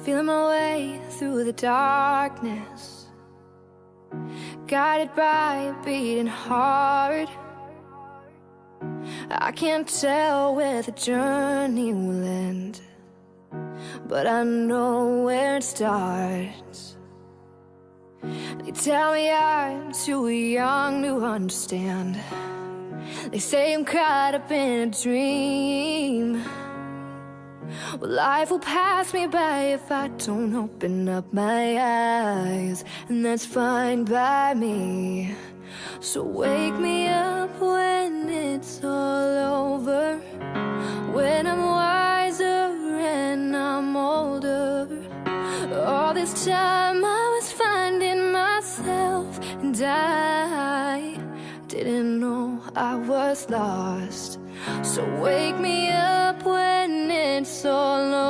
feeling my way through the darkness, guided by a beating heart. I can't tell where the journey will end, but I know where it starts. They tell me I'm too young to understand. They say I'm caught up in a dream. Well, life will pass me by if I don't open up my eyes, and that's fine by me. So wake me up when it's all over, when I'm wiser and I'm older. All this time I was finding myself, and I didn't know I was lost. So wake me up when it's all over.